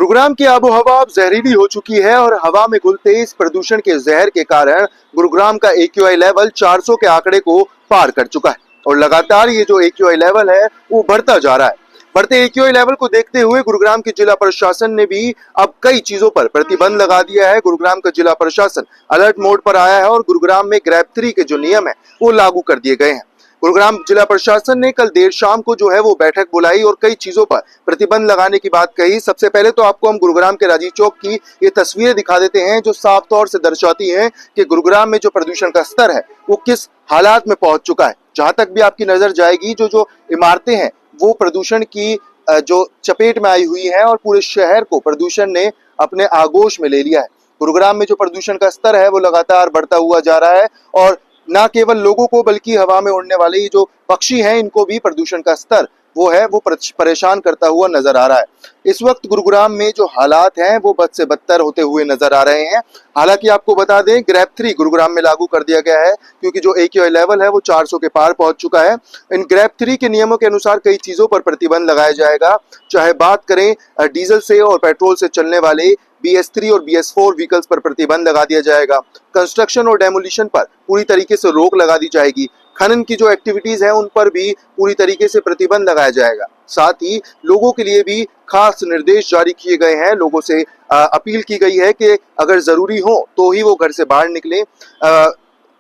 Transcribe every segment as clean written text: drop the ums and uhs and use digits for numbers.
गुरुग्राम की आबोहवा अब जहरीली हो चुकी है और हवा में घुलते इस प्रदूषण के जहर के कारण गुरुग्राम का AQI लेवल 400 के आंकड़े को पार कर चुका है और लगातार ये जो AQI लेवल है वो बढ़ता जा रहा है। बढ़ते AQI लेवल को देखते हुए गुरुग्राम की जिला प्रशासन ने भी अब कई चीजों पर प्रतिबंध लगा दिया है। गुरुग्राम का जिला प्रशासन अलर्ट मोड पर आया है और गुरुग्राम में ग्रैब 3 के जो नियम है वो लागू कर दिए गए हैं। गुरुग्राम जिला प्रशासन ने कल देर शाम को जो है वो बैठक बुलाई और कई चीजों पर प्रतिबंध लगाने की बात कही। सबसे पहले तो आपको हम गुरुग्राम के राजीव चौक की ये तस्वीरें दिखा देते हैं जो साफ तौर से दर्शाती हैं कि गुरुग्राम में जो प्रदूषण का स्तर है वो किस हालात में पहुंच चुका है। जहां तक भी आपकी नजर जाएगी जो इमारतें हैं वो प्रदूषण की जो चपेट में आई हुई है और पूरे शहर को प्रदूषण ने अपने आगोश में ले लिया है। गुरुग्राम में जो प्रदूषण का स्तर है वो लगातार बढ़ता हुआ जा रहा है और न केवल लोगों को बल्कि हवा में उड़ने वाले ये जो पक्षी हैं इनको भी प्रदूषण का स्तर वो है वो परेशान करता हुआ नजर आ रहा है। इस वक्त गुरुग्राम में जो हालात हैं वो बद से बदतर होते हुए नजर आ रहे हैं। हालांकि आपको बता दें ग्रैब 3 गुरुग्राम में लागू कर दिया गया है क्योंकि जो AQI लेवल है वो 400 के पार पहुंच चुका है। इन ग्रैब 3 के नियमों के अनुसार कई चीजों पर प्रतिबंध लगाया जाएगा, चाहे बात करें डीजल से और पेट्रोल से चलने वाले BS3 और BS4 व्हीकल्स पर प्रतिबंध लगा दिया जाएगा। कंस्ट्रक्शन और डेमोलिशन पर पूरी तरीके से रोक लगा दी जाएगी। खनन की जो एक्टिविटीज हैं उन पर भी पूरी तरीके से प्रतिबंध लगाया जाएगा। साथ ही लोगों के लिए भी खास निर्देश जारी किए गए हैं। लोगों से अपील की गई है कि अगर जरूरी हो तो ही वो घर से बाहर निकलें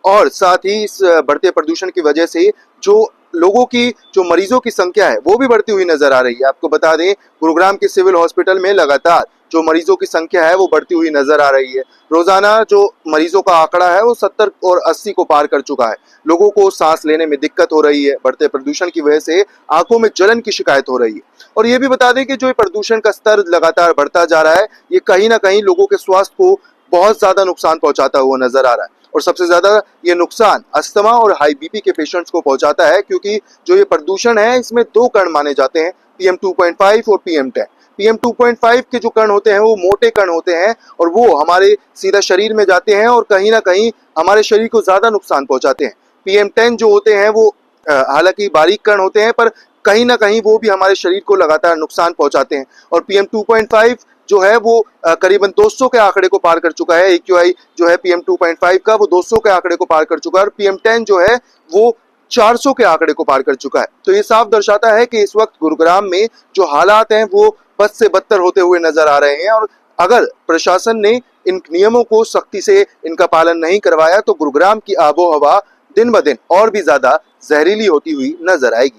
और साथ ही इस बढ़ते प्रदूषण की वजह से जो लोगों की जो मरीजों की संख्या है वो भी बढ़ती हुई नजर आ रही है। आपको बता दें गुरुग्राम के सिविल हॉस्पिटल में लगातार जो मरीजों की संख्या है वो बढ़ती हुई नजर आ रही है। रोजाना जो मरीजों का आंकड़ा है वो 70 और 80 को पार कर चुका है। लोगों को सांस लेने में दिक्कत हो रही है। बढ़ते प्रदूषण की वजह से आंखों में जलन की शिकायत हो रही है। और ये भी बता दें कि जो प्रदूषण का स्तर लगातार बढ़ता जा रहा है ये कहीं ना कहीं लोगों के स्वास्थ्य को बहुत ज्यादा नुकसान पहुंचाता हुआ नजर आ रहा है और सबसे ज्यादा ये नुकसान अस्थमा और हाई BP के पेशेंट्स को पहुंचाता है क्योंकि जो ये प्रदूषण है इसमें 2 कण माने जाते हैं, PM2.5 और PM10। PM2.5 के जो कण होते हैं वो मोटे कण होते हैं और वो हमारे सीधा शरीर में जाते हैं और कहीं ना कहीं हमारे शरीर को ज्यादा नुकसान पहुंचाते हैं। PM10 जो होते हैं वो हालांकि बारीक कण होते हैं पर कहीं ना कहीं वो भी हमारे शरीर को लगातार नुकसान पहुंचाते हैं और PM2.5 जो है वो करीबन 200 के आंकड़े को पार कर चुका है। AQI जो है PM2.5 का वो 200 के आंकड़े को पार कर चुका है और PM10 जो है वो 400 के आंकड़े को पार कर चुका है। तो ये साफ दर्शाता है कि इस वक्त गुरुग्राम में जो हालात हैं वो बद से बदतर होते हुए नजर आ रहे हैं और अगर प्रशासन ने इन नियमों को सख्ती से इनका पालन नहीं करवाया तो गुरुग्राम की आबोहवा दिन ब दिन और भी ज्यादा जहरीली होती हुई नजर आएगी।